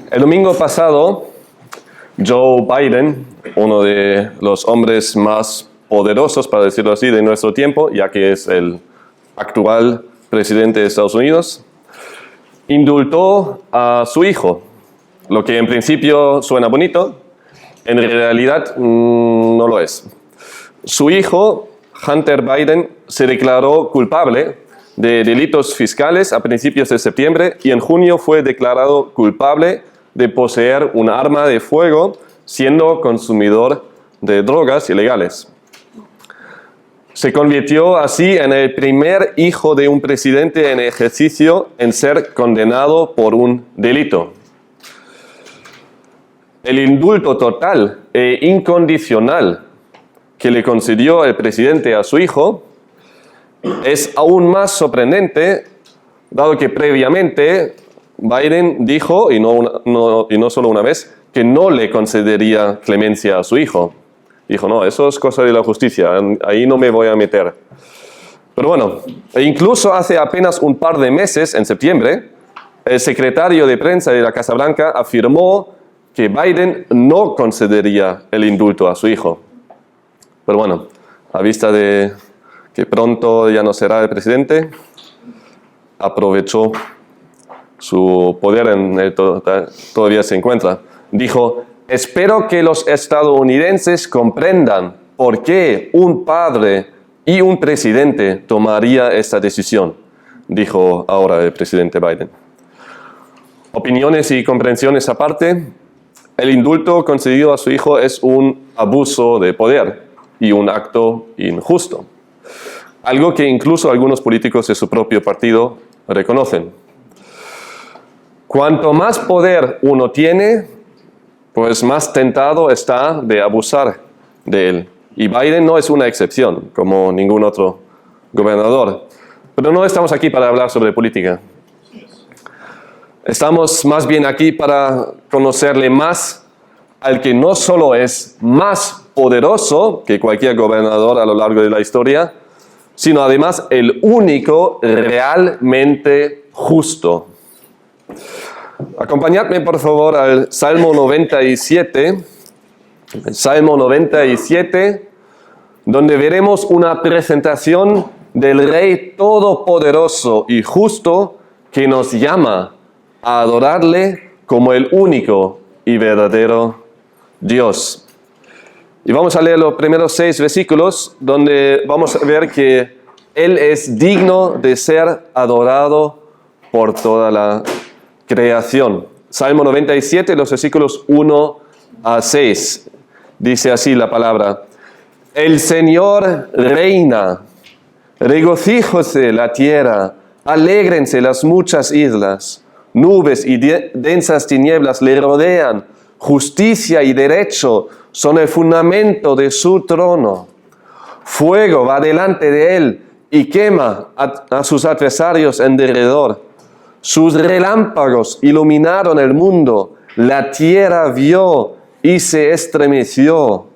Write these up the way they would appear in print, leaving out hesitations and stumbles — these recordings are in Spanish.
El domingo pasado, Joe Biden, uno de los hombres más poderosos, para decirlo así, de nuestro tiempo, ya que es el actual presidente de Estados Unidos, indultó a su hijo, lo que en principio suena bonito, en realidad no lo es. Su hijo, Hunter Biden, se declaró culpable de delitos fiscales a principios de septiembre y en junio fue declarado culpable de poseer un arma de fuego siendo consumidor de drogas ilegales. Se convirtió así en el primer hijo de un presidente en ejercicio en ser condenado por un delito. El indulto total e incondicional que le concedió el presidente a su hijo es aún más sorprendente, dado que previamente Biden dijo, y no solo una vez, que no le concedería clemencia a su hijo. Dijo, no, eso es cosa de la justicia, ahí no me voy a meter. Pero bueno, incluso hace apenas un par de meses, en septiembre, el secretario de prensa de la Casa Blanca afirmó que Biden no concedería el indulto a su hijo. Pero bueno, a vista de que pronto ya no será el presidente, aprovechó su poder en el todavía se encuentra. Dijo, espero que los estadounidenses comprendan por qué un padre y un presidente tomaría esta decisión, dijo ahora el presidente Biden. Opiniones y comprensiones aparte, el indulto concedido a su hijo es un abuso de poder y un acto injusto. Algo que incluso algunos políticos de su propio partido reconocen. Cuanto más poder uno tiene, pues más tentado está de abusar de él. Y Biden no es una excepción, como ningún otro gobernador. Pero no estamos aquí para hablar sobre política. Estamos más bien aquí para conocerle más al que no solo es más poderoso que cualquier gobernador a lo largo de la historia, sino además el único realmente justo. Acompañadme por favor al Salmo 97, el Salmo 97, donde veremos una presentación del Rey Todopoderoso y Justo que nos llama a adorarle como el único y verdadero Dios. Y vamos a leer los primeros 6 versículos donde vamos a ver que Él es digno de ser adorado por toda la creación. Salmo 97, los versículos 1 a 6. Dice así la palabra. El Señor reina, regocíjose la tierra, alégrense las muchas islas. Nubes y densas tinieblas le rodean, justicia y derecho son el fundamento de su trono. Fuego va delante de él y quema a sus adversarios en derredor. Sus relámpagos iluminaron el mundo, la tierra vio y se estremeció.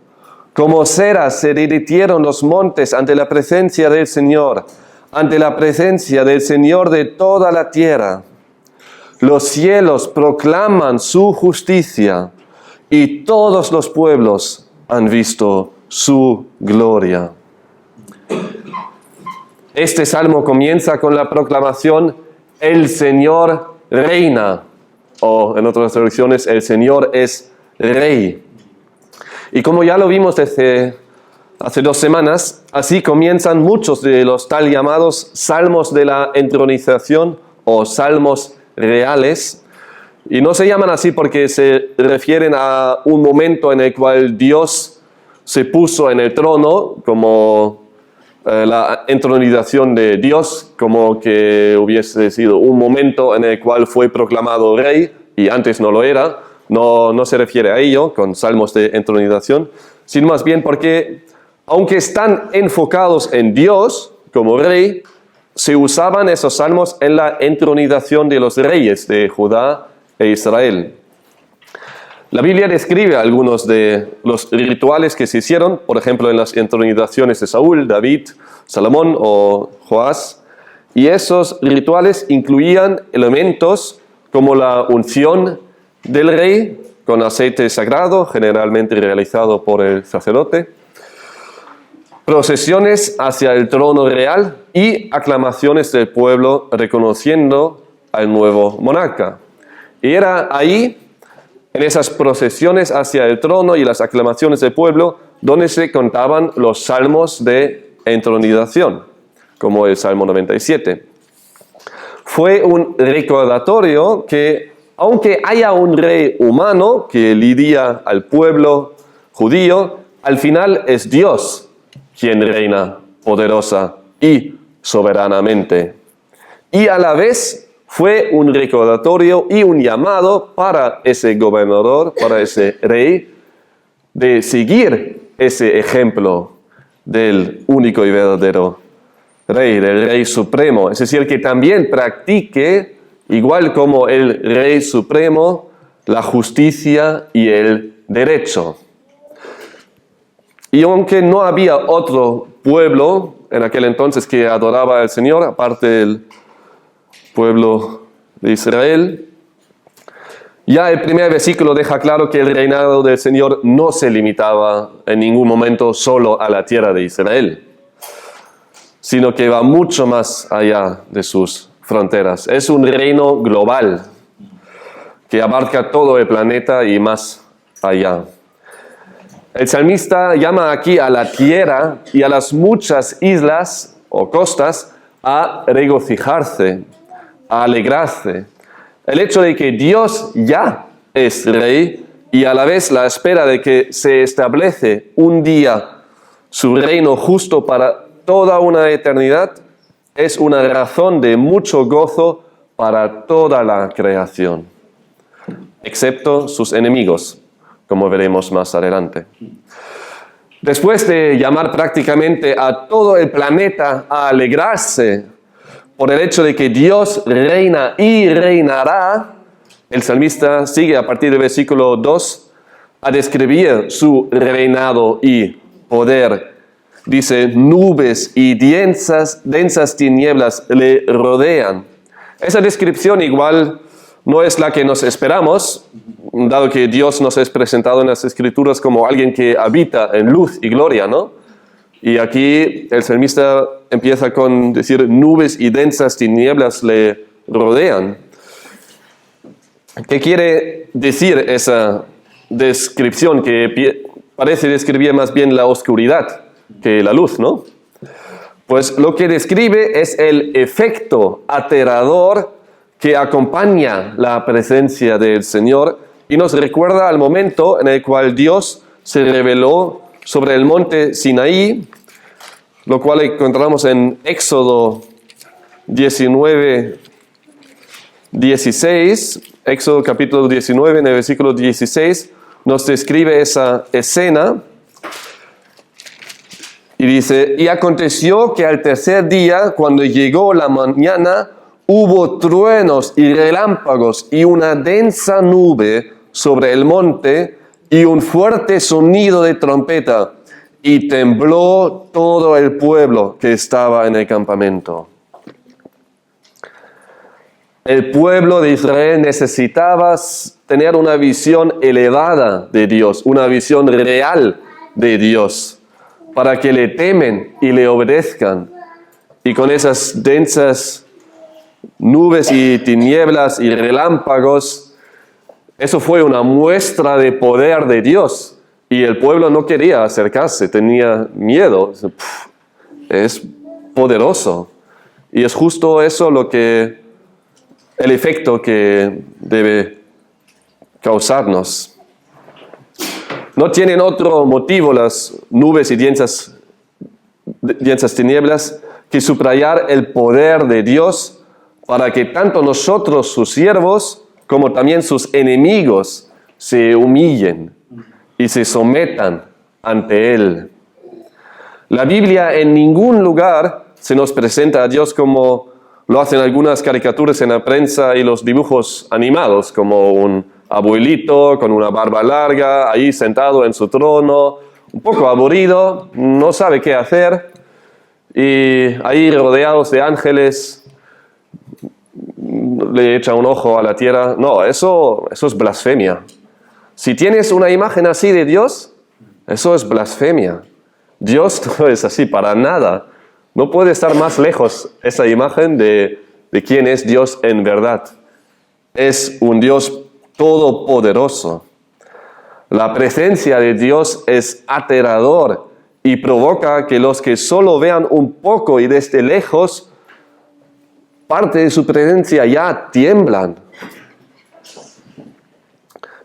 Como cera se derritieron los montes ante la presencia del Señor, ante la presencia del Señor de toda la tierra. Los cielos proclaman su justicia y todos los pueblos han visto su gloria. Este salmo comienza con la proclamación el Señor reina, o en otras traducciones, el Señor es rey. Y como ya lo vimos desde hace 2 semanas, así comienzan muchos de los tal llamados salmos de la entronización o salmos reales. Y no se llaman así porque se refieren a un momento en el cual Dios se puso en el trono, como la entronización de Dios, como que hubiese sido un momento en el cual fue proclamado rey y antes no lo era. No se refiere a ello con salmos de entronización, sino más bien porque, aunque están enfocados en Dios como rey, se usaban esos salmos en la entronización de los reyes de Judá e Israel. La Biblia describe algunos de los rituales que se hicieron, por ejemplo, en las entronizaciones de Saúl, David, Salomón o Joás, y esos rituales incluían elementos como la unción del rey con aceite sagrado, generalmente realizado por el sacerdote, procesiones hacia el trono real y aclamaciones del pueblo reconociendo al nuevo monarca. Y era ahí, en esas procesiones hacia el trono y las aclamaciones del pueblo, donde se contaban los salmos de entronización, como el Salmo 97. Fue un recordatorio que, aunque haya un rey humano que lidia al pueblo judío, al final es Dios quien reina poderosa y soberanamente. Y a la vez fue un recordatorio y un llamado para ese gobernador, para ese rey, de seguir ese ejemplo del único y verdadero rey, del rey supremo. Es decir, que también practique, igual como el rey supremo, la justicia y el derecho. Y aunque no había otro pueblo en aquel entonces que adoraba al Señor, aparte del pueblo de Israel, ya el primer versículo deja claro que el reinado del Señor no se limitaba en ningún momento solo a la tierra de Israel, sino que va mucho más allá de sus fronteras. Es un reino global que abarca todo el planeta y más allá. El salmista llama aquí a la tierra y a las muchas islas o costas a regocijarse, a alegrarse. El hecho de que Dios ya es rey y a la vez la espera de que se establece un día su reino justo para toda una eternidad es una razón de mucho gozo para toda la creación, excepto sus enemigos, como veremos más adelante. Después de llamar prácticamente a todo el planeta a alegrarse por el hecho de que Dios reina y reinará, el salmista sigue a partir del versículo 2 a describir su reinado y poder. Dice, nubes y densas tinieblas le rodean. Esa descripción igual no es la que nos esperamos, dado que Dios nos es presentado en las Escrituras como alguien que habita en luz y gloria, ¿no? Y aquí el salmista empieza con decir, nubes y densas tinieblas le rodean. ¿Qué quiere decir esa descripción que parece describir más bien la oscuridad que la luz, ¿no? Pues lo que describe es el efecto aterrador que acompaña la presencia del Señor y nos recuerda al momento en el cual Dios se reveló sobre el monte Sinaí, lo cual encontramos en Éxodo 19, 16. Éxodo capítulo 19, en el versículo 16, nos describe esa escena. Y dice, y aconteció que al tercer día, cuando llegó la mañana, hubo truenos y relámpagos y una densa nube sobre el monte y un fuerte sonido de trompeta. Y tembló todo el pueblo que estaba en el campamento. El pueblo de Israel necesitaba tener una visión elevada de Dios, una visión real de Dios, para que le temen y le obedezcan. Y con esas densas nubes y tinieblas y relámpagos, eso fue una muestra de poder de Dios. Y el pueblo no quería acercarse, tenía miedo. Es poderoso. Y es justo eso el efecto que debe causarnos. No tienen otro motivo las nubes y densas tinieblas que subrayar el poder de Dios para que tanto nosotros, sus siervos, como también sus enemigos, se humillen y se sometan ante Él. La Biblia en ningún lugar se nos presenta a Dios como lo hacen algunas caricaturas en la prensa y los dibujos animados, como un abuelito con una barba larga, ahí sentado en su trono, un poco aburrido, no sabe qué hacer, y ahí rodeados de ángeles, le echa un ojo a la tierra. No, eso es blasfemia. Si tienes una imagen así de Dios, eso es blasfemia. Dios no es así para nada. No puede estar más lejos esa imagen de quién es Dios en verdad. Es un Dios todopoderoso. La presencia de Dios es aterrador y provoca que los que solo vean un poco y desde lejos, parte de su presencia ya tiemblan.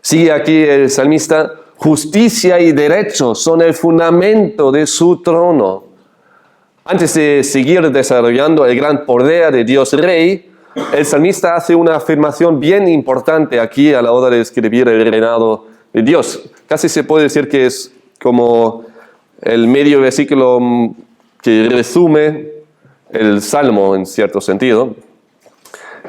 Sigue aquí el salmista: justicia y derecho son el fundamento de su trono. Antes de seguir desarrollando el gran poder de Dios Rey, el salmista hace una afirmación bien importante aquí a la hora de describir el reinado de Dios. Casi se puede decir que es como el medio versículo que resume el Salmo en cierto sentido.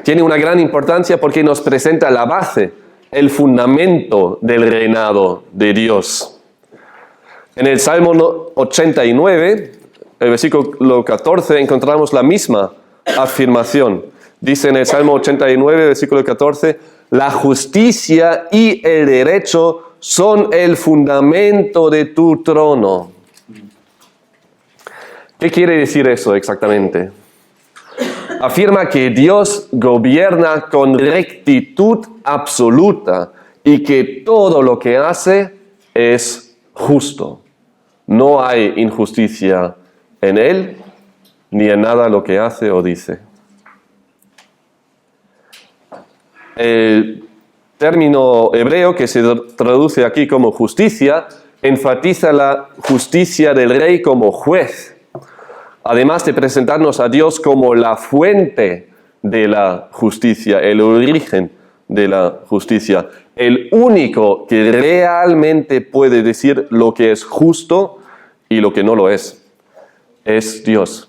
Tiene una gran importancia porque nos presenta la base, el fundamento del reinado de Dios. En el Salmo 89, el versículo 14, encontramos la misma afirmación. Dice en el Salmo 89, versículo 14, la justicia y el derecho son el fundamento de tu trono. ¿Qué quiere decir eso exactamente? Afirma que Dios gobierna con rectitud absoluta y que todo lo que hace es justo. No hay injusticia en Él ni en nada lo que hace o dice. El término hebreo que se traduce aquí como justicia enfatiza la justicia del rey como juez, además de presentarnos a Dios como la fuente de la justicia, el origen de la justicia, el único que realmente puede decir lo que es justo y lo que no lo es Dios.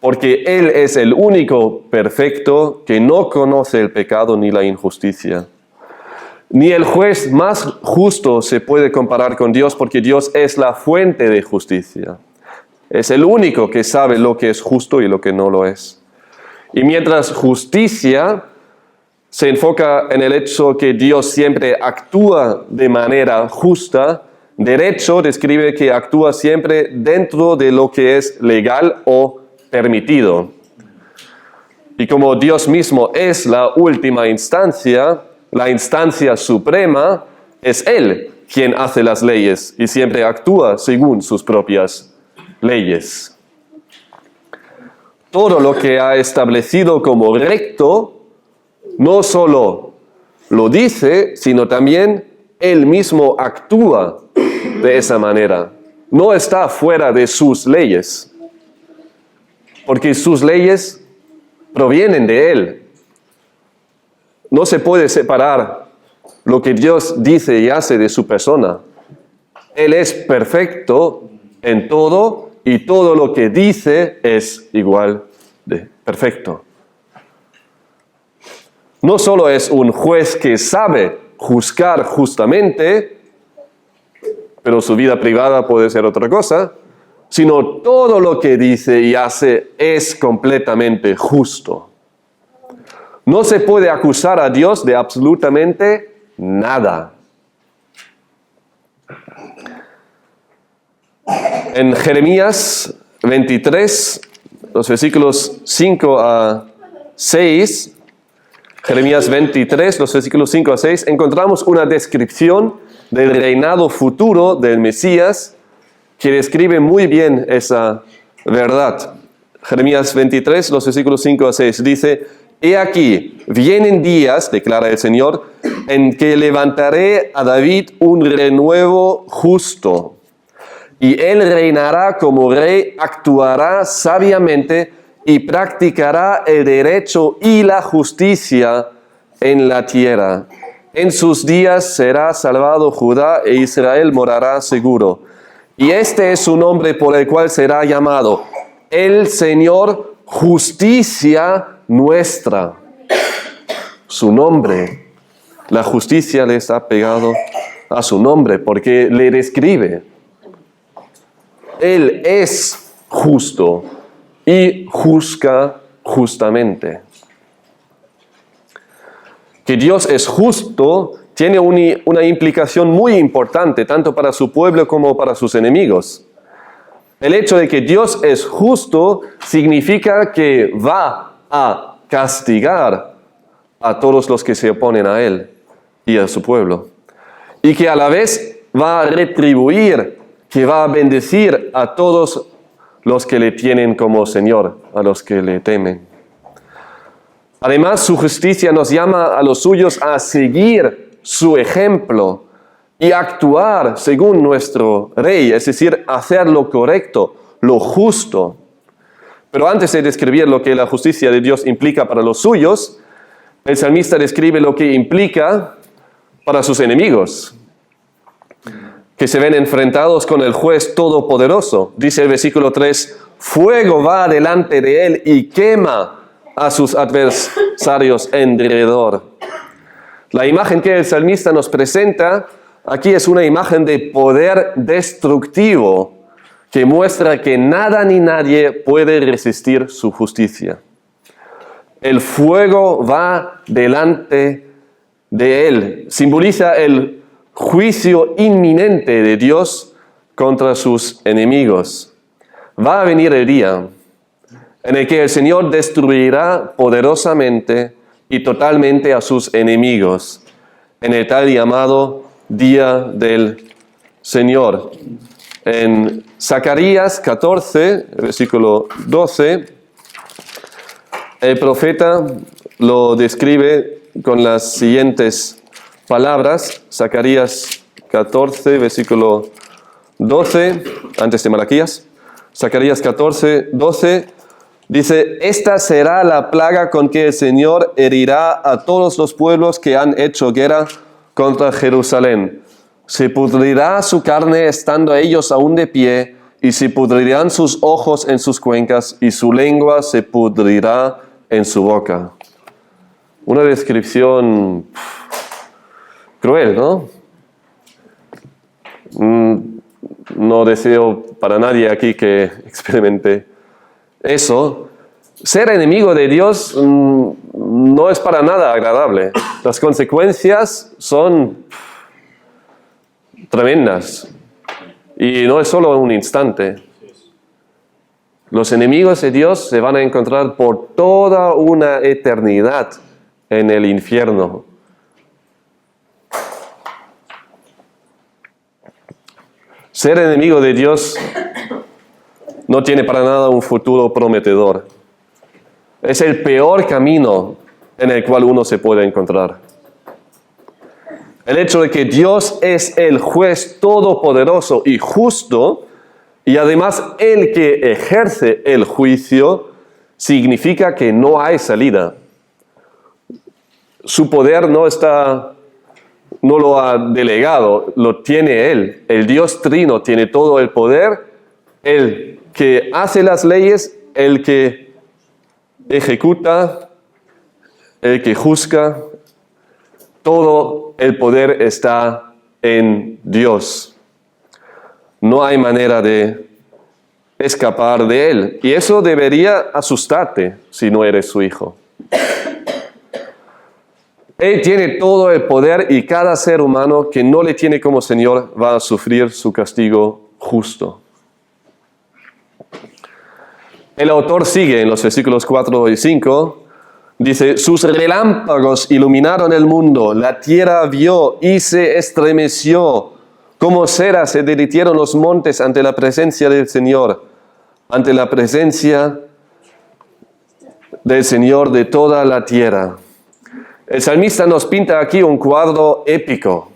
Porque Él es el único perfecto que no conoce el pecado ni la injusticia. Ni el juez más justo se puede comparar con Dios porque Dios es la fuente de justicia. Es el único que sabe lo que es justo y lo que no lo es. Y mientras justicia se enfoca en el hecho que Dios siempre actúa de manera justa, derecho describe que actúa siempre dentro de lo que es legal o permitido. Y como Dios mismo es la última instancia, la instancia suprema, es Él quien hace las leyes y siempre actúa según sus propias leyes. Todo lo que ha establecido como recto, no solo lo dice, sino también Él mismo actúa de esa manera. No está fuera de sus leyes, porque sus leyes provienen de Él. No se puede separar lo que Dios dice y hace de su persona. Él es perfecto en todo y todo lo que dice es igual de perfecto. No solo es un juez que sabe juzgar justamente, pero su vida privada puede ser otra cosa, sino todo lo que dice y hace es completamente justo. No se puede acusar a Dios de absolutamente nada. En Jeremías 23, los versículos 5 a 6, Jeremías 23, los versículos 5 a 6, encontramos una descripción del reinado futuro del Mesías que describe muy bien esa verdad. Jeremías 23, los versículos 5 a 6, dice: He aquí, vienen días, declara el Señor, en que levantaré a David un renuevo justo, y él reinará como rey, actuará sabiamente y practicará el derecho y la justicia en la tierra. En sus días será salvado Judá e Israel morará seguro. Y este es su nombre por el cual será llamado: el Señor, justicia nuestra. Su nombre, la justicia le está pegado a su nombre porque le describe. Él es justo y juzga justamente. que Dios es justo tiene una implicación muy importante, tanto para su pueblo como para sus enemigos. El hecho de que Dios es justo significa que va a castigar a todos los que se oponen a Él y a su pueblo. Y que a la vez va a retribuir, que va a bendecir a todos los que le tienen como Señor, a los que le temen. Además, su justicia nos llama a los suyos a seguir su ejemplo y actuar según nuestro Rey, es decir, hacer lo correcto, lo justo. Pero antes de describir lo que la justicia de Dios implica para los suyos, el salmista describe lo que implica para sus enemigos, que se ven enfrentados con el juez todopoderoso. Dice el versículo 3, fuego va delante de él y quema a sus adversarios en derredor. La imagen que el salmista nos presenta aquí es una imagen de poder destructivo que muestra que nada ni nadie puede resistir su justicia. El fuego va delante de él. Simboliza el juicio inminente de Dios contra sus enemigos. Va a venir el día en el que el Señor destruirá poderosamente y totalmente a sus enemigos, en el tal llamado Día del Señor. En Zacarías 14, versículo 12, el profeta lo describe con las siguientes palabras. Zacarías 14, versículo 12, antes de Malaquías. Zacarías 14, 12, dice, esta será la plaga con que el Señor herirá a todos los pueblos que han hecho guerra contra Jerusalén. Se pudrirá su carne estando ellos aún de pie, y se pudrirán sus ojos en sus cuencas, y su lengua se pudrirá en su boca. Una descripción cruel, ¿no? No deseo para nadie aquí que experimente eso. Ser enemigo de Dios no es para nada agradable. Las consecuencias son tremendas. Y no es solo un instante. Los enemigos de Dios se van a encontrar por toda una eternidad en el infierno. Ser enemigo de Dios no tiene para nada un futuro prometedor. Es el peor camino en el cual uno se puede encontrar. El hecho de que Dios es el juez todopoderoso y justo, y además el que ejerce el juicio, significa que no hay salida. Su poder no lo ha delegado, lo tiene Él. El Dios Trino tiene todo el poder, el que hace las leyes, el que ejecuta, el que juzga. Todo el poder está en Dios. No hay manera de escapar de Él. Y eso debería asustarte si no eres su hijo. Él tiene todo el poder y cada ser humano que no le tiene como Señor va a sufrir su castigo justo. El autor sigue en los versículos 4 y 5. Dice, sus relámpagos iluminaron el mundo, la tierra vio y se estremeció. Como cera se derritieron los montes ante la presencia del Señor, ante la presencia del Señor de toda la tierra. El salmista nos pinta aquí un cuadro épico.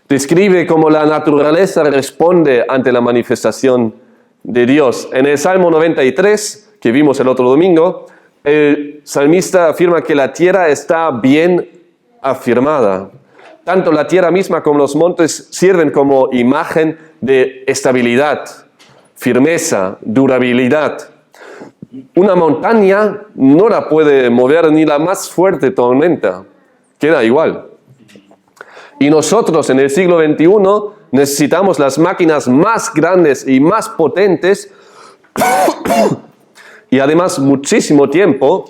Describe cómo la naturaleza responde ante la manifestación de Dios. En el Salmo 93, que vimos el otro domingo, el salmista afirma que la tierra está bien afirmada. Tanto la tierra misma como los montes sirven como imagen de estabilidad, firmeza, durabilidad. Una montaña no la puede mover ni la más fuerte tormenta, queda igual. Y nosotros en el siglo XXI necesitamos las máquinas más grandes y más potentes y además muchísimo tiempo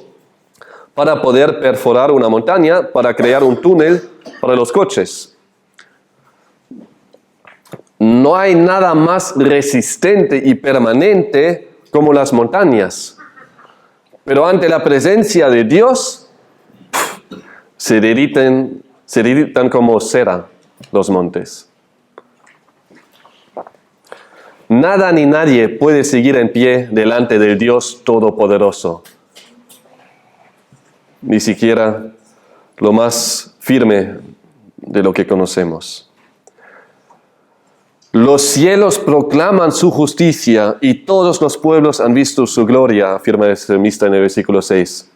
para poder perforar una montaña, para crear un túnel para los coches. No hay nada más resistente y permanente como las montañas. Pero ante la presencia de Dios, se derriten como cera los montes. Nada ni nadie puede seguir en pie delante del Dios Todopoderoso. Ni siquiera lo más firme de lo que conocemos. Los cielos proclaman su justicia y todos los pueblos han visto su gloria, afirma el salmista en el versículo 6.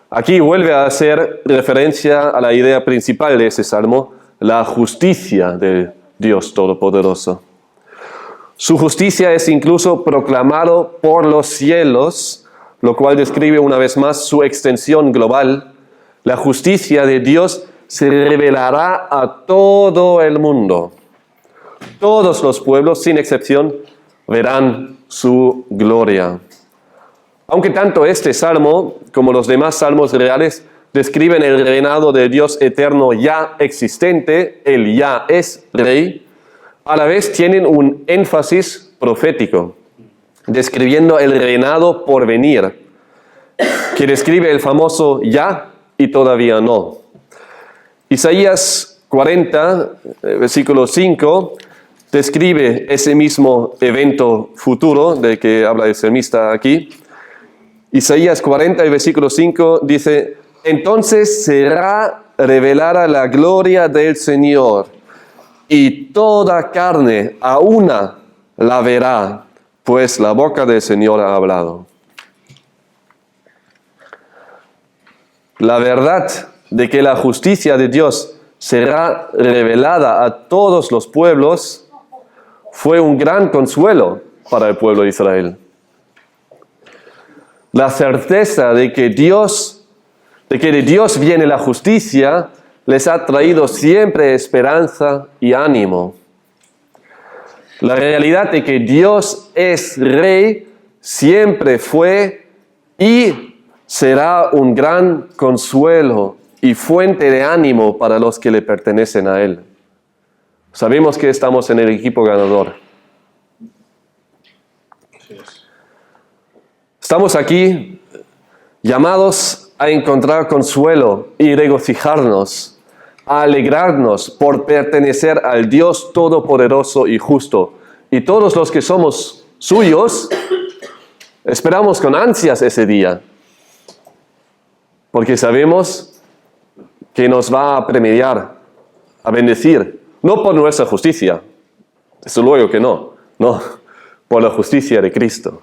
Aquí vuelve a hacer referencia a la idea principal de ese salmo, la justicia del Dios Todopoderoso. Su justicia es incluso proclamado por los cielos, lo cual describe una vez más su extensión global. La justicia de Dios se revelará a todo el mundo. Todos los pueblos, sin excepción, verán su gloria. Aunque tanto este salmo como los demás salmos reales describen el reinado de Dios eterno ya existente, Él ya es Rey, a la vez tienen un énfasis profético, describiendo el reinado por venir, que describe el famoso ya y todavía no. Isaías 40, versículo 5, describe ese mismo evento futuro del que habla el salmista aquí. Isaías 40, versículo 5 dice: entonces será revelada la gloria del Señor, y toda carne a una la verá, pues la boca del Señor ha hablado. La verdad de que la justicia de Dios será revelada a todos los pueblos fue un gran consuelo para el pueblo de Israel. La certeza de que de Dios viene la justicia les ha traído siempre esperanza y ánimo. La realidad de que Dios es Rey siempre fue y será un gran consuelo y fuente de ánimo para los que le pertenecen a Él. Sabemos que estamos en el equipo ganador. Estamos aquí llamados a encontrar consuelo y regocijarnos, a alegrarnos por pertenecer al Dios Todopoderoso y justo. Y todos los que somos suyos, esperamos con ansias ese día, porque sabemos que nos va a premiar, a bendecir, no por nuestra justicia, desde luego que no, por la justicia de Cristo,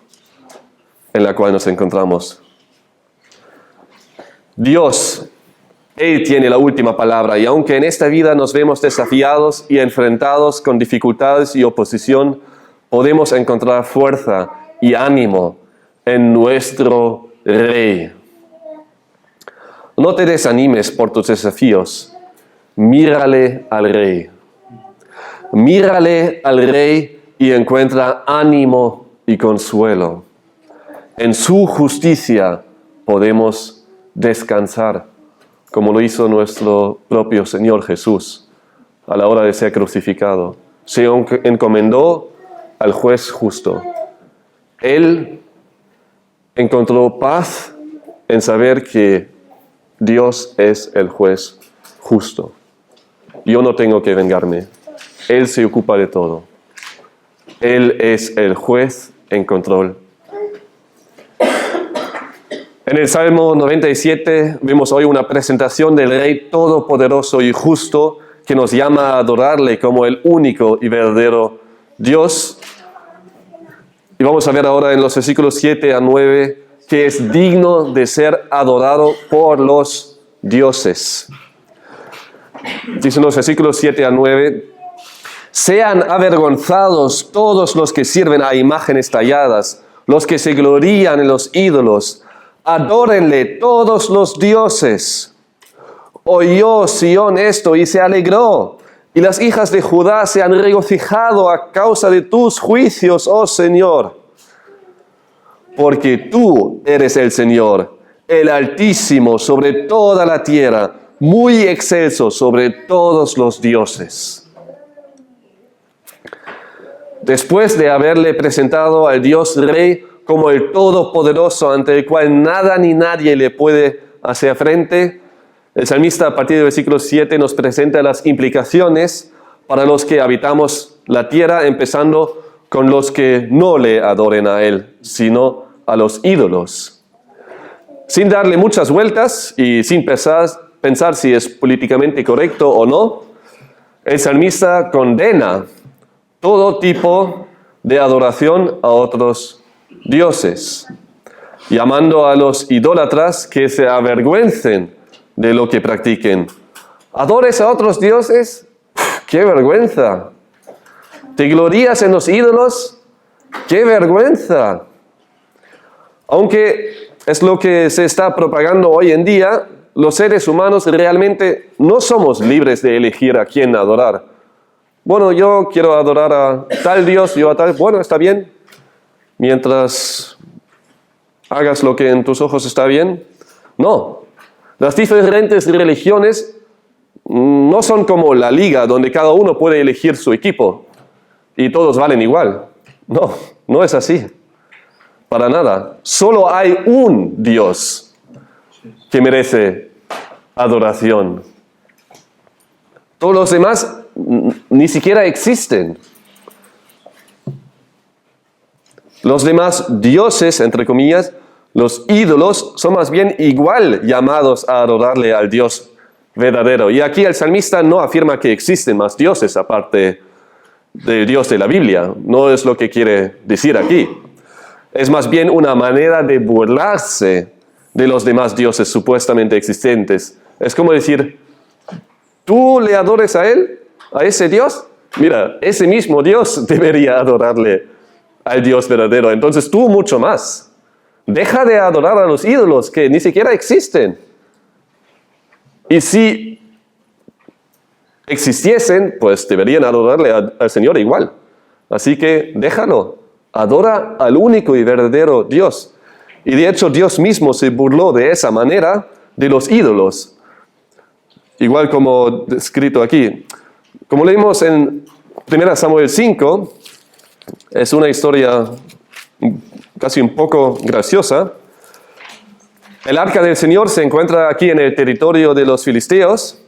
en la cual nos encontramos. Dios, Él tiene la última palabra, y aunque en esta vida nos vemos desafiados y enfrentados con dificultades y oposición, podemos encontrar fuerza y ánimo en nuestro Rey. No te desanimes por tus desafíos, mírale al Rey. Mírale al Rey y encuentra ánimo y consuelo. En su justicia podemos descansar, como lo hizo nuestro propio Señor Jesús a la hora de ser crucificado. Se encomendó al juez justo. Él encontró paz en saber que Dios es el juez justo. Yo no tengo que vengarme. Él se ocupa de todo. Él es el juez en control. En el Salmo 97 vemos hoy una presentación del Rey Todopoderoso y Justo que nos llama a adorarle como el único y verdadero Dios. Y vamos a ver ahora en los versículos 7 a 9 que es digno de ser adorado por los dioses. Dicen los versículos 7 a 9: sean avergonzados todos los que sirven a imágenes talladas, los que se glorían en los ídolos. Adórenle todos los dioses. Oyó Sión esto y se alegró, y las hijas de Judá se han regocijado a causa de tus juicios, oh Señor. Porque tú eres el Señor el Altísimo sobre toda la tierra, muy excelso sobre todos los dioses. Después de haberle presentado al Dios Rey como el Todopoderoso, ante el cual nada ni nadie le puede hacer frente, el salmista a partir del versículo 7 nos presenta las implicaciones para los que habitamos la tierra, empezando con los que no le adoren a Él, sino a los ídolos. Sin darle muchas vueltas y sin pensar si es políticamente correcto o no, el salmista condena todo tipo de adoración a otros dioses, llamando a los idólatras que se avergüencen de lo que practiquen. ¿Adores a otros dioses? ¡Qué vergüenza! ¿Te glorías en los ídolos? ¡Qué vergüenza! Aunque es lo que se está propagando hoy en día, los seres humanos realmente no somos libres de elegir a quién adorar. Bueno, yo quiero adorar a tal Dios, yo a tal... Bueno, está bien. Mientras hagas lo que en tus ojos está bien. No. Las diferentes religiones no son como la liga, donde cada uno puede elegir su equipo y todos valen igual. No, no es así. Para nada. Solo hay un Dios que merece adoración. Todos los demás ni siquiera existen. Los demás dioses, entre comillas, los ídolos, son más bien igual llamados a adorarle al Dios verdadero. Y aquí el salmista no afirma que existen más dioses aparte del Dios de la Biblia. No es lo que quiere decir aquí. Es más bien una manera de burlarse de los demás dioses supuestamente existentes. Es como decir, ¿tú le adores a él? ¿A ese Dios? Mira, ese mismo Dios debería adorarle al Dios verdadero. Entonces tú mucho más. Deja de adorar a los ídolos que ni siquiera existen. Y si existiesen, pues deberían adorarle al Señor igual. Así que déjalo. Adora al único y verdadero Dios. Y de hecho Dios mismo se burló de esa manera de los ídolos. Igual como descrito aquí. Como leímos en 1 Samuel 5, es una historia casi un poco graciosa. El arca del Señor se encuentra aquí en el territorio de los filisteos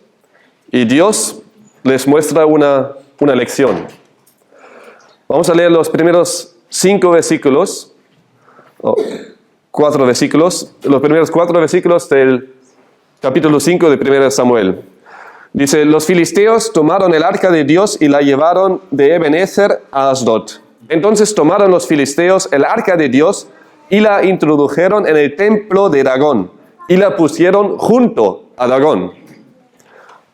y Dios les muestra una lección. Vamos a leer los primeros 5 versículos, 4 versículos, los primeros 4 versículos del capítulo 5 de 1 Samuel. Dice, los filisteos tomaron el arca de Dios y la llevaron de Ebenezer a Asdod. Entonces tomaron los filisteos el arca de Dios y la introdujeron en el templo de Dagón y la pusieron junto a Dagón.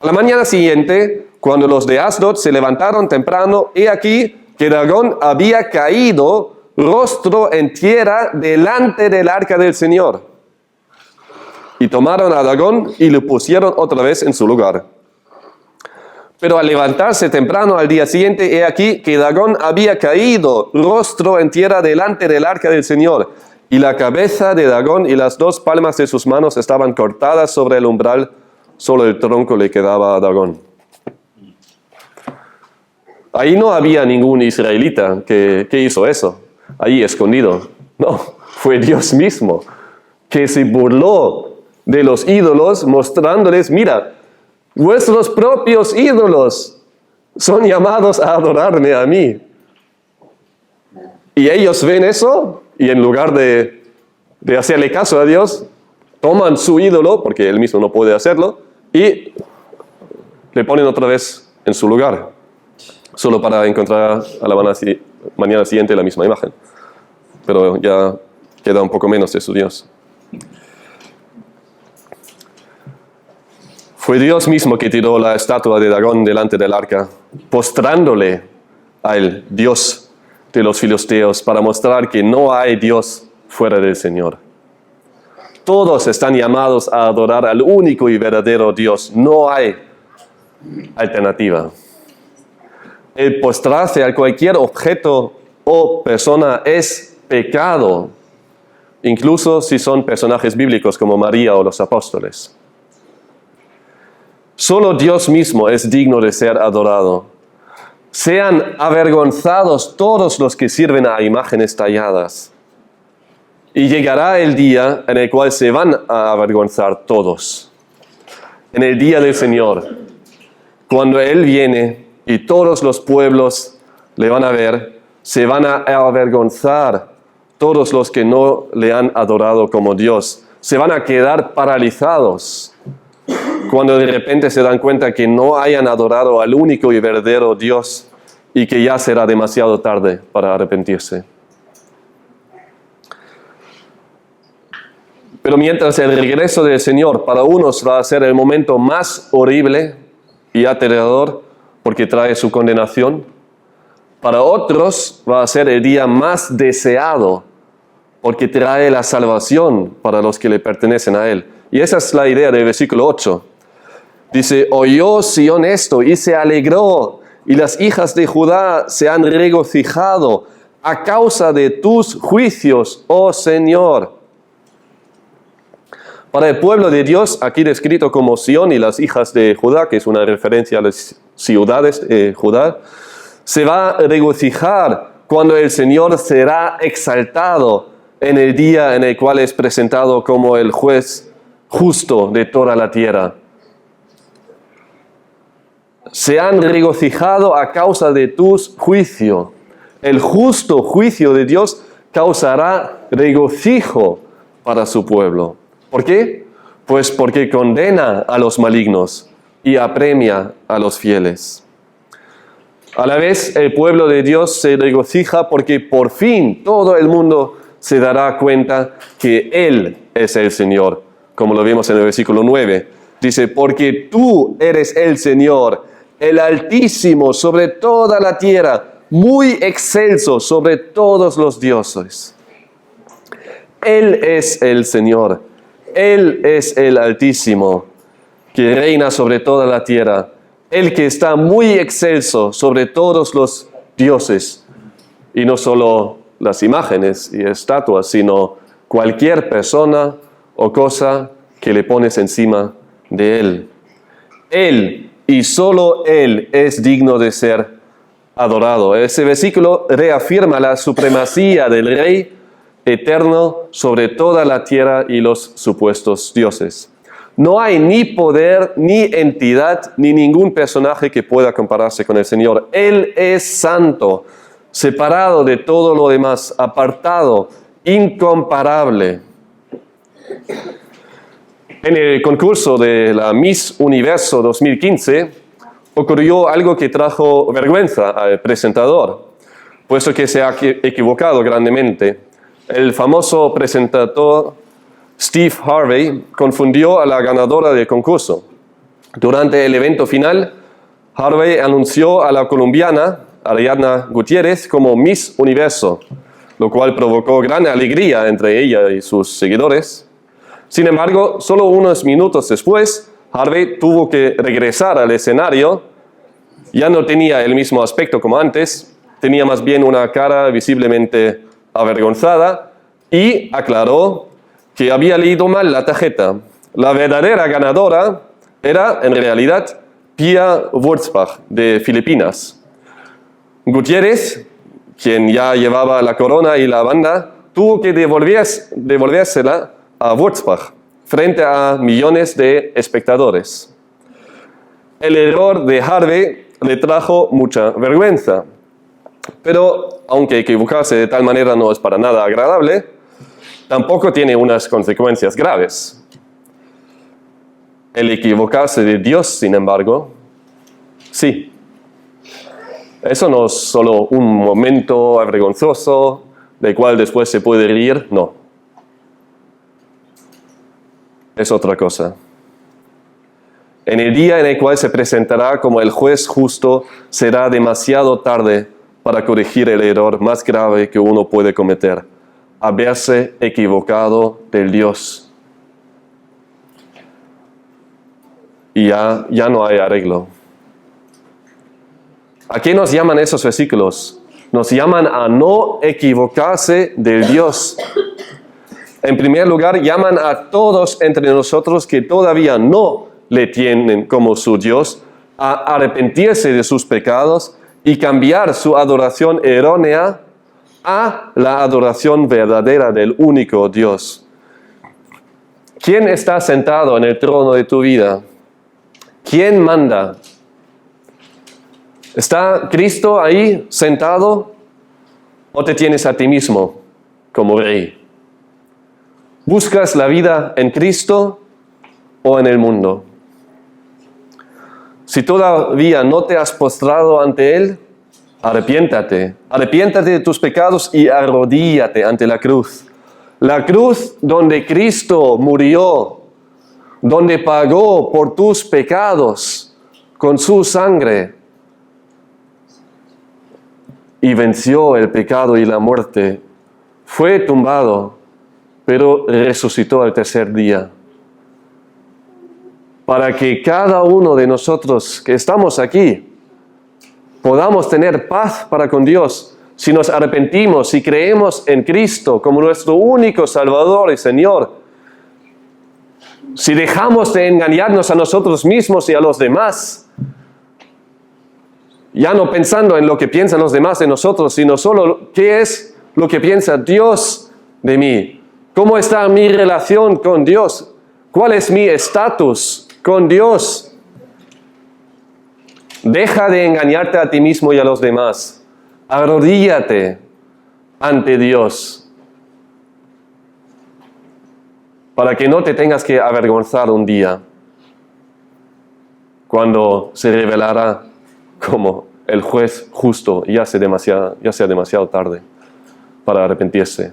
A la mañana siguiente, cuando los de Asdod se levantaron temprano, he aquí que Dagón había caído rostro en tierra delante del arca del Señor. Y tomaron a Dagón y lo pusieron otra vez en su lugar. Pero al levantarse temprano al día siguiente, he aquí que Dagón había caído rostro en tierra delante del arca del Señor. Y la cabeza de Dagón y las 2 palmas de sus manos estaban cortadas sobre el umbral, solo el tronco le quedaba a Dagón. Ahí no había ningún israelita que hizo eso, ahí escondido. No, fue Dios mismo que se burló de los ídolos mostrándoles, mira, vuestros propios ídolos son llamados a adorarme a mí. Y ellos ven eso y en lugar de hacerle caso a Dios, toman su ídolo, porque él mismo no puede hacerlo, y le ponen otra vez en su lugar. Solo para encontrar a la mañana siguiente la misma imagen. Pero ya queda un poco menos de su Dios. Fue Dios mismo que tiró la estatua de Dagón delante del arca, postrándole al Dios de los filisteos para mostrar que no hay Dios fuera del Señor. Todos están llamados a adorar al único y verdadero Dios. No hay alternativa. El postrarse a cualquier objeto o persona es pecado. incluso si son personajes bíblicos como María o los apóstoles. Solo Dios mismo es digno de ser adorado. Sean avergonzados todos los que sirven a imágenes talladas. Y llegará el día en el cual se van a avergonzar todos. En el día del Señor, cuando Él viene y todos los pueblos le van a ver, se van a avergonzar todos los que no le han adorado como Dios. Se van a quedar paralizados cuando de repente se dan cuenta que no hayan adorado al único y verdadero Dios y que ya será demasiado tarde para arrepentirse. Pero mientras el regreso del Señor para unos va a ser el momento más horrible y aterrador porque trae su condenación, para otros va a ser el día más deseado porque trae la salvación para los que le pertenecen a Él. Y esa es la idea del versículo 8. Dice, oyó Sión esto y se alegró, y las hijas de Judá se han regocijado a causa de tus juicios, oh Señor. Para el pueblo de Dios, aquí descrito como Sión y las hijas de Judá, que es una referencia a las ciudades de Judá, se va a regocijar cuando el Señor será exaltado en el día en el cual es presentado como el juez justo de toda la tierra. Se han regocijado a causa de tus juicios. El justo juicio de Dios causará regocijo para su pueblo. ¿Por qué? Pues porque condena a los malignos y apremia a los fieles. A la vez, el pueblo de Dios se regocija porque por fin todo el mundo se dará cuenta que Él es el Señor, como lo vimos en el versículo 9. Dice, porque tú eres el Señor, el Altísimo sobre toda la tierra, muy excelso sobre todos los dioses. Él es el Señor, Él es el Altísimo, que reina sobre toda la tierra, el que está muy excelso sobre todos los dioses, y no solo las imágenes y estatuas, sino cualquier persona o cosa que le pones encima de Él. Él y solo Él es digno de ser adorado. Ese versículo reafirma la supremacía del Rey eterno sobre toda la tierra y los supuestos dioses. No hay ni poder, ni entidad, ni ningún personaje que pueda compararse con el Señor. Él es santo, separado de todo lo demás, apartado, incomparable. En el concurso de la Miss Universo 2015 ocurrió algo que trajo vergüenza al presentador, puesto que se ha equivocado grandemente. El famoso presentador Steve Harvey confundió a la ganadora del concurso. Durante el evento final, Harvey anunció a la colombiana Ariadna Gutiérrez como Miss Universo, lo cual provocó gran alegría entre ella y sus seguidores. Sin embargo, solo unos minutos después, Harvey tuvo que regresar al escenario. Ya no tenía el mismo aspecto como antes, tenía más bien una cara visiblemente avergonzada y aclaró que había leído mal la tarjeta. La verdadera ganadora era, en realidad, Pia Wurtzbach, de Filipinas. Gutiérrez, quien ya llevaba la corona y la banda, tuvo que devolvérsela a Wurtzbach frente a millones de espectadores. El error de Harvey le trajo mucha vergüenza, pero aunque equivocarse de tal manera no es para nada agradable, tampoco tiene unas consecuencias graves. El equivocarse de Dios, sin embargo, sí. Eso no es solo un momento vergonzoso del cual después se puede reír, no. Es otra cosa. En el día en el cual se presentará como el juez justo, será demasiado tarde para corregir el error más grave que uno puede cometer: haberse equivocado del Dios. Y ya no hay arreglo. ¿A qué nos llaman esos versículos? Nos llaman a no equivocarse del Dios. En primer lugar, llaman a todos entre nosotros que todavía no le tienen como su Dios a arrepentirse de sus pecados y cambiar su adoración errónea a la adoración verdadera del único Dios. ¿Quién está sentado en el trono de tu vida? ¿Quién manda? ¿Está Cristo ahí sentado o te tienes a ti mismo como rey? ¿Buscas la vida en Cristo o en el mundo? Si todavía no te has postrado ante Él, arrepiéntate. Arrepiéntate de tus pecados y arrodíllate ante la cruz. La cruz donde Cristo murió, donde pagó por tus pecados con su sangre y venció el pecado y la muerte. Fue tumbado, pero resucitó al tercer día. Para que cada uno de nosotros que estamos aquí podamos tener paz para con Dios si nos arrepentimos, si creemos en Cristo como nuestro único Salvador y Señor. Si dejamos de engañarnos a nosotros mismos y a los demás, ya no pensando en lo que piensan los demás de nosotros, sino solo qué es lo que piensa Dios de mí. ¿Cómo está mi relación con Dios? ¿Cuál es mi estatus con Dios? Deja de engañarte a ti mismo y a los demás. Arrodíllate ante Dios para que no te tengas que avergonzar un día cuando se revelará como el juez justo ya sea demasiado tarde para arrepentirse.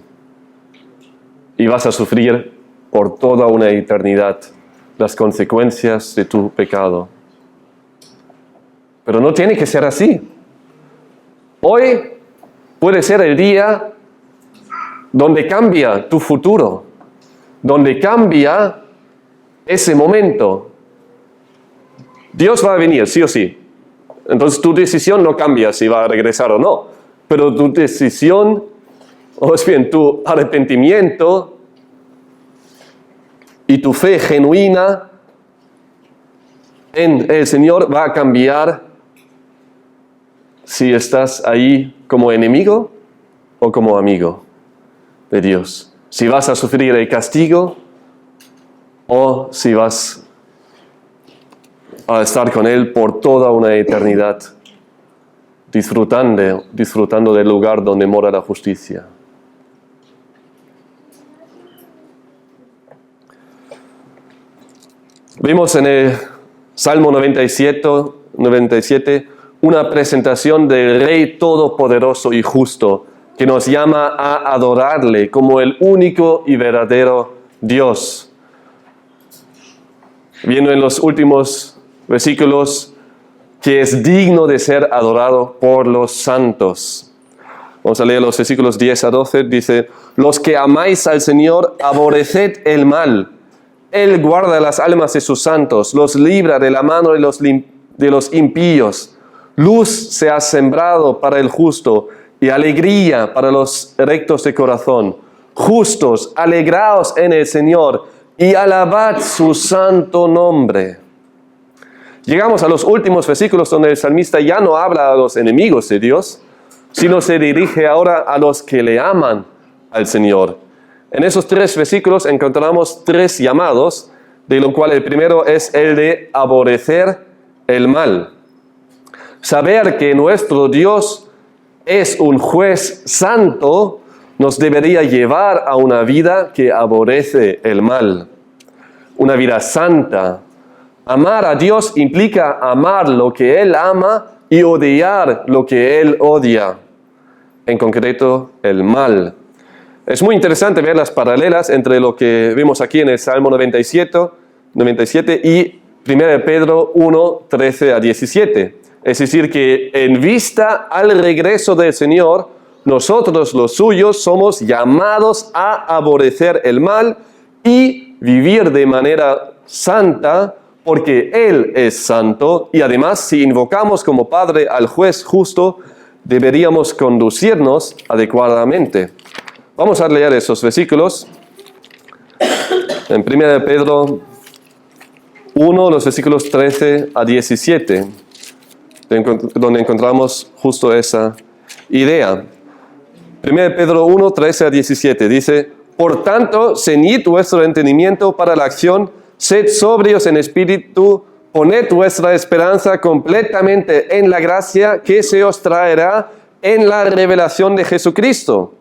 Y vas a sufrir por toda una eternidad las consecuencias de tu pecado. Pero no tiene que ser así. Hoy puede ser el día donde cambia tu futuro, donde cambia ese momento. Dios va a venir, sí o sí. Entonces tu decisión no cambia si va a regresar o no. Pero tu decisión, o es bien, tu arrepentimiento y tu fe genuina en el Señor va a cambiar si estás ahí como enemigo o como amigo de Dios. Si vas a sufrir el castigo o si vas a estar con Él por toda una eternidad, disfrutando del lugar donde mora la justicia. Vimos en el Salmo 97 una presentación del Rey Todopoderoso y Justo que nos llama a adorarle como el único y verdadero Dios. Viendo en los últimos versículos que es digno de ser adorado por los santos. Vamos a leer los versículos 10 a 12. Dice: los que amáis al Señor, aborreced el mal. Él guarda las almas de sus santos, los libra de la mano de los impíos. Luz se ha sembrado para el justo y alegría para los rectos de corazón. Justos, alegraos en el Señor y alabad su santo nombre. Llegamos a los últimos versículos donde el salmista ya no habla a los enemigos de Dios, sino se dirige ahora a los que le aman al Señor. En esos 3 versículos encontramos 3 llamados, de lo cual el primero es el de aborrecer el mal. Saber que nuestro Dios es un juez santo nos debería llevar a una vida que aborrece el mal, una vida santa. Amar a Dios implica amar lo que Él ama y odiar lo que Él odia, en concreto el mal. Es muy interesante ver las paralelas entre lo que vemos aquí en el Salmo 97 y 1 Pedro 1, 13 a 17. Es decir, que en vista al regreso del Señor, nosotros los suyos somos llamados a aborrecer el mal y vivir de manera santa, porque Él es santo, y además si invocamos como Padre al juez justo, deberíamos conducirnos adecuadamente. Vamos a leer esos versículos En 1 Pedro 1, los versículos 13 a 17, donde encontramos justo esa idea. 1 Pedro 1, 13 a 17 dice: por tanto, ceñid vuestro entendimiento para la acción, sed sobrios en espíritu, poned vuestra esperanza completamente en la gracia que se os traerá en la revelación de Jesucristo.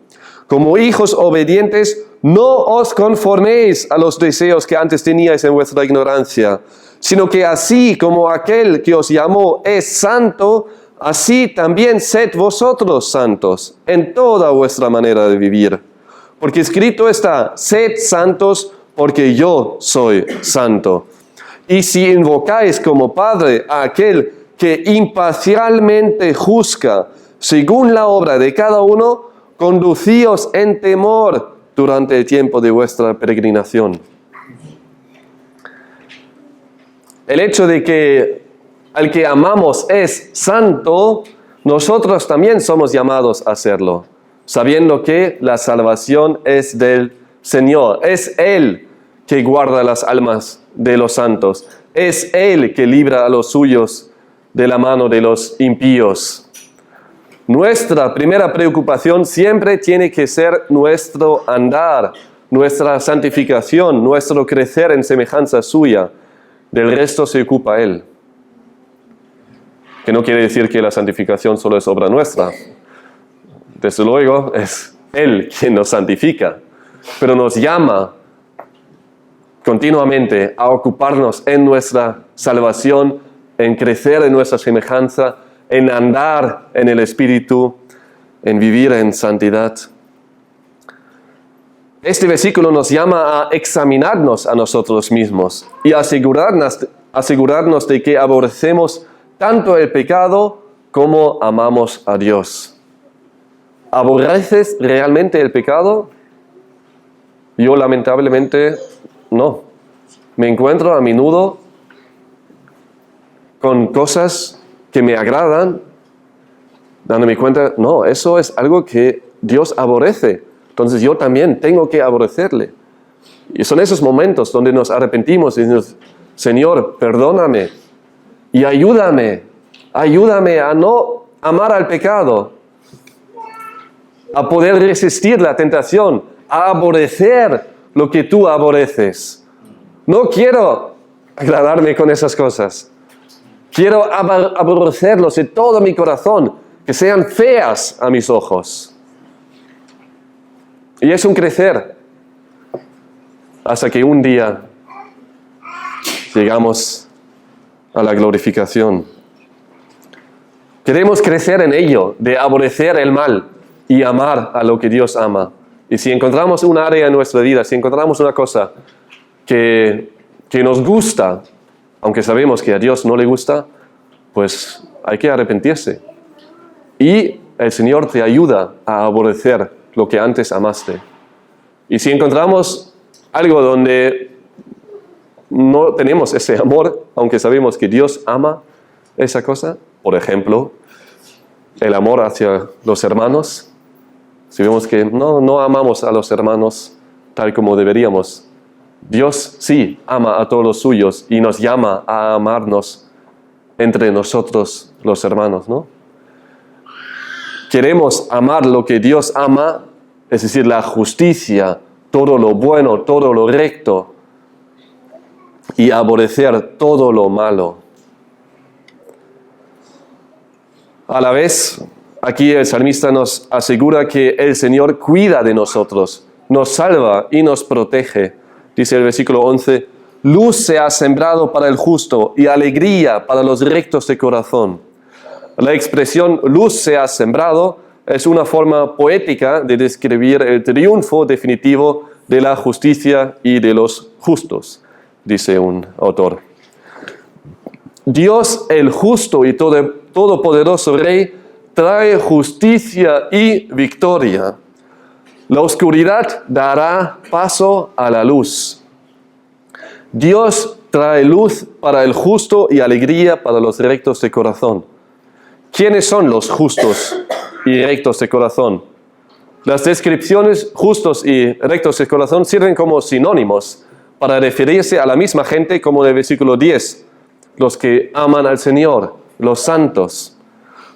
Como hijos obedientes, no os conforméis a los deseos que antes teníais en vuestra ignorancia, sino que así como aquel que os llamó es santo, así también sed vosotros santos en toda vuestra manera de vivir. Porque escrito está: sed santos porque yo soy santo. Y si invocáis como Padre a aquel que imparcialmente juzga según la obra de cada uno, conducíos en temor durante el tiempo de vuestra peregrinación. El hecho de que al que amamos es santo, nosotros también somos llamados a serlo, sabiendo que la salvación es del Señor. Es Él que guarda las almas de los santos. Es Él que libra a los suyos de la mano de los impíos. Nuestra primera preocupación siempre tiene que ser nuestro andar, nuestra santificación, nuestro crecer en semejanza suya. Del resto se ocupa Él. Que no quiere decir que la santificación solo es obra nuestra. Desde luego es Él quien nos santifica, pero nos llama continuamente a ocuparnos en nuestra salvación, en crecer en nuestra semejanza, en andar en el Espíritu, en vivir en santidad. Este versículo nos llama a examinarnos a nosotros mismos y asegurarnos de que aborrecemos tanto el pecado como amamos a Dios. ¿Aborreces realmente el pecado? Yo lamentablemente no. Me encuentro a menudo con cosas que me agradan, dándome cuenta, no, eso es algo que Dios aborrece. Entonces yo también tengo que aborrecerle. Y son esos momentos donde nos arrepentimos y decimos: Señor, perdóname y ayúdame a no amar al pecado, a poder resistir la tentación, a aborrecer lo que tú aborreces. No quiero agradarme con esas cosas. Quiero aborrecerlos de todo mi corazón, que sean feas a mis ojos. Y es un crecer hasta que un día llegamos a la glorificación. Queremos crecer en ello, de aborrecer el mal y amar a lo que Dios ama. Y si encontramos un área en nuestra vida, si encontramos una cosa que nos gusta, aunque sabemos que a Dios no le gusta, pues hay que arrepentirse. Y el Señor te ayuda a aborrecer lo que antes amaste. Y si encontramos algo donde no tenemos ese amor, aunque sabemos que Dios ama esa cosa, por ejemplo, el amor hacia los hermanos, si vemos que no amamos a los hermanos tal como deberíamos, Dios sí ama a todos los suyos y nos llama a amarnos entre nosotros los hermanos, ¿no? Queremos amar lo que Dios ama, es decir, la justicia, todo lo bueno, todo lo recto, y aborrecer todo lo malo. A la vez, aquí el salmista nos asegura que el Señor cuida de nosotros, nos salva y nos protege. Dice el versículo 11, luz se ha sembrado para el justo y alegría para los rectos de corazón. La expresión luz se ha sembrado es una forma poética de describir el triunfo definitivo de la justicia y de los justos, dice un autor. Dios, el justo y todopoderoso Rey, trae justicia y victoria. La oscuridad dará paso a la luz. Dios trae luz para el justo y alegría para los rectos de corazón. ¿Quiénes son los justos y rectos de corazón? Las descripciones justos y rectos de corazón sirven como sinónimos para referirse a la misma gente como en el versículo 10. Los que aman al Señor, los santos,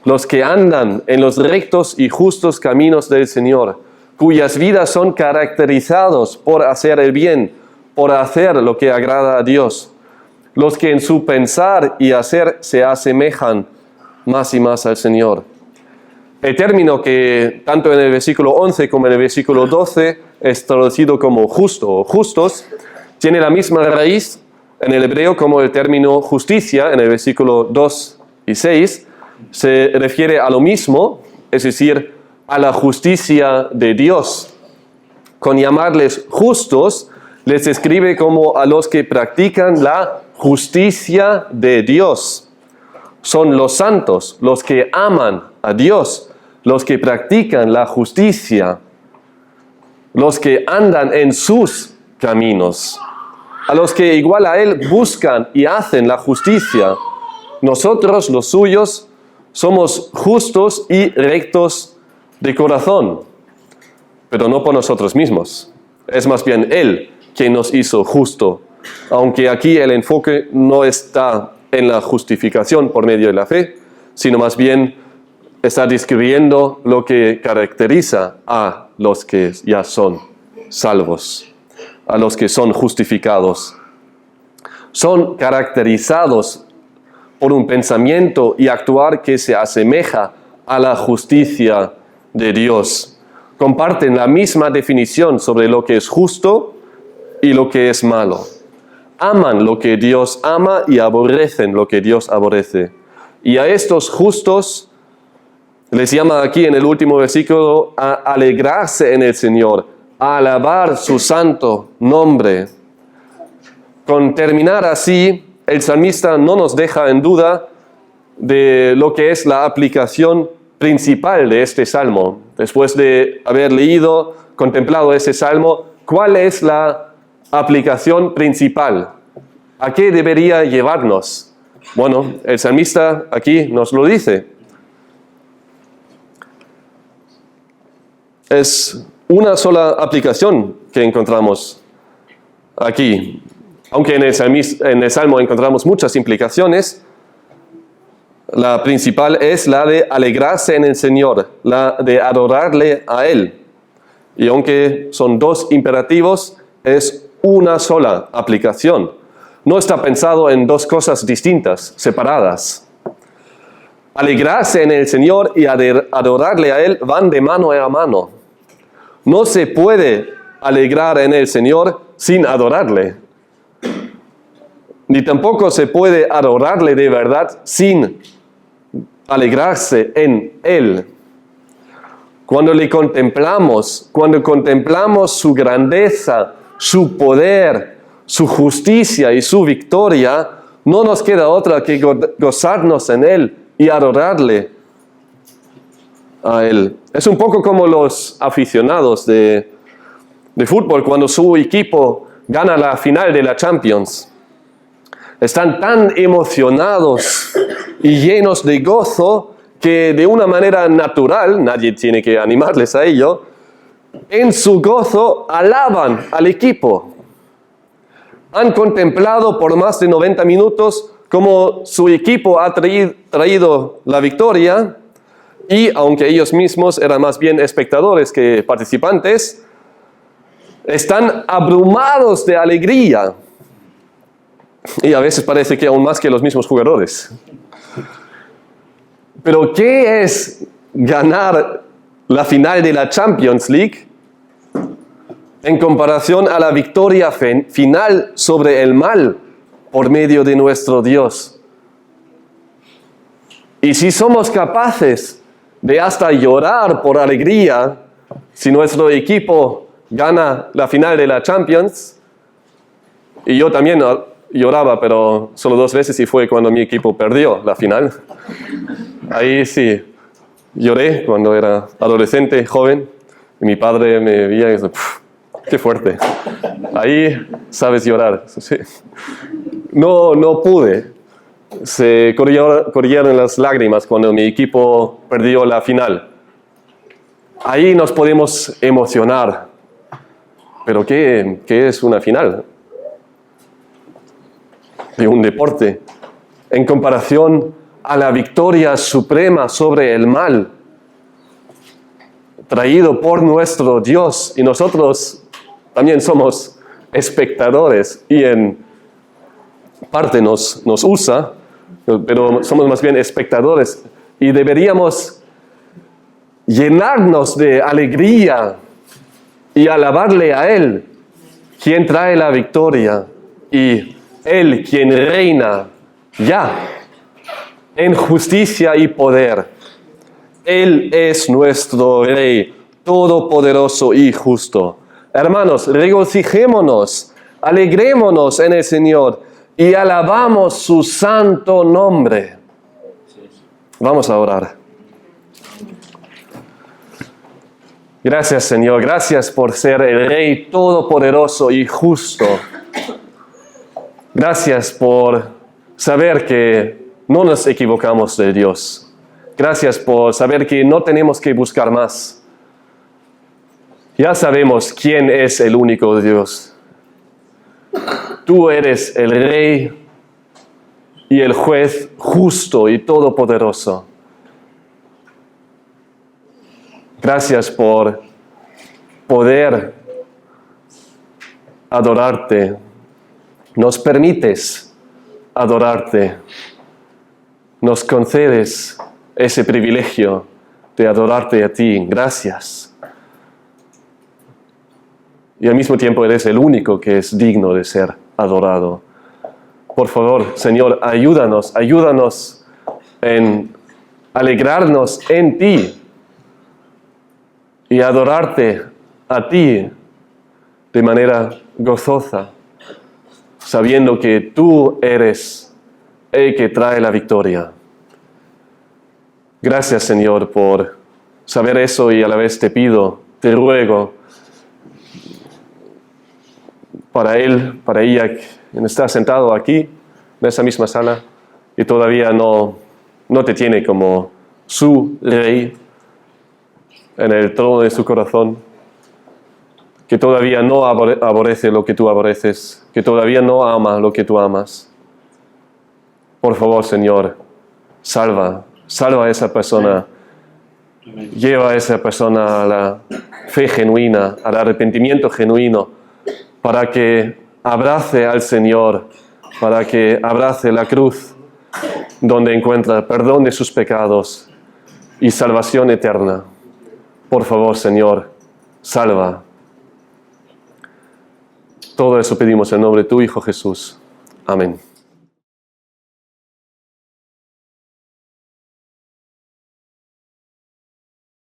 los que andan en los rectos y justos caminos del Señor, cuyas vidas son caracterizados por hacer el bien, por hacer lo que agrada a Dios, los que en su pensar y hacer se asemejan más y más al Señor. El término que tanto en el versículo 11 como en el versículo 12 es traducido como justo o justos, tiene la misma raíz en el hebreo como el término justicia en el versículo 2 y 6, se refiere a lo mismo, es decir, a la justicia de Dios. Con llamarles justos, les describe como a los que practican la justicia de Dios. Son los santos, los que aman a Dios, los que practican la justicia, los que andan en sus caminos, a los que igual a Él buscan y hacen la justicia. Nosotros, los suyos, somos justos y rectos de corazón, pero no por nosotros mismos. Es más bien Él quien nos hizo justo, aunque aquí el enfoque no está en la justificación por medio de la fe, sino más bien está describiendo lo que caracteriza a los que ya son salvos, a los que son justificados. Son caracterizados por un pensamiento y actuar que se asemeja a la justicia de Dios. Comparten la misma definición sobre lo que es justo y lo que es malo. Aman lo que Dios ama y aborrecen lo que Dios aborrece. Y a estos justos les llama aquí en el último versículo a alegrarse en el Señor, a alabar su santo nombre. Con terminar así, el salmista no nos deja en duda de lo que es la aplicación principal de este salmo. Después de haber leído, contemplado ese salmo, ¿cuál es la aplicación principal? ¿A qué debería llevarnos? Bueno, el salmista aquí nos lo dice. Es una sola aplicación que encontramos aquí. Aunque en el Salmo encontramos muchas implicaciones, la principal es la de alegrarse en el Señor, la de adorarle a Él. Y aunque son dos imperativos, es una sola aplicación. No está pensado en dos cosas distintas, separadas. Alegrarse en el Señor y adorarle a Él van de mano a mano. No se puede alegrar en el Señor sin adorarle. Ni tampoco se puede adorarle de verdad sin alegrarse en Él. Cuando le contemplamos, cuando contemplamos su grandeza, su poder, su justicia y su victoria, no nos queda otra que gozarnos en Él y adorarle a Él. Es un poco como los aficionados de fútbol cuando su equipo gana la final de la Champions. Están tan emocionados y llenos de gozo que de una manera natural, nadie tiene que animarles a ello, en su gozo alaban al equipo. Han contemplado por más de 90 minutos cómo su equipo ha traído la victoria y aunque ellos mismos eran más bien espectadores que participantes, están abrumados de alegría. Y a veces parece que aún más que los mismos jugadores. Pero ¿qué es ganar la final de la Champions League en comparación a la victoria final sobre el mal por medio de nuestro Dios? Y si somos capaces de hasta llorar por alegría si nuestro equipo gana la final de la Champions, y yo también lloraba, pero solo 2 veces y fue cuando mi equipo perdió la final. Ahí sí, lloré cuando era adolescente, joven, y mi padre me veía y dice, ¡qué fuerte! Ahí sabes llorar. Sí. No pude. Se corrieron las lágrimas cuando mi equipo perdió la final. ahí nos podemos emocionar. Pero ¿qué es una final de un deporte en comparación a la victoria suprema sobre el mal traído por nuestro Dios? Y nosotros también somos espectadores y en parte nos usa, pero somos más bien espectadores y deberíamos llenarnos de alegría y alabarle a Él, quien trae la victoria y Él quien reina ya en justicia y poder. Él es nuestro Rey, todopoderoso y justo. Hermanos, regocijémonos, alegrémonos en el Señor y alabamos su santo nombre. Vamos a orar. Gracias, Señor, gracias por ser el Rey todopoderoso y justo. Gracias por saber que no nos equivocamos de Dios. Gracias por saber que no tenemos que buscar más. Ya sabemos quién es el único Dios. Tú eres el Rey y el juez justo y todopoderoso. Gracias por poder adorarte. Nos permites adorarte. Nos concedes ese privilegio de adorarte a ti. Gracias. Y al mismo tiempo eres el único que es digno de ser adorado. Por favor, Señor, ayúdanos en alegrarnos en ti y adorarte a ti de manera gozosa, sabiendo que tú eres el que trae la victoria. Gracias, Señor, por saber eso y a la vez te pido, te ruego, para ella, quien está sentado aquí, en esa misma sala, y todavía no te tiene como su Rey en el trono de su corazón, que todavía no aborrece lo que tú aborreces, que todavía no ama lo que tú amas. Por favor, Señor, salva a esa persona, lleva a esa persona a la fe genuina, al arrepentimiento genuino, para que abrace al Señor, para que abrace la cruz, donde encuentra perdón de sus pecados y salvación eterna. Por favor, Señor, salva. Todo eso pedimos en nombre de tu Hijo Jesús. Amén.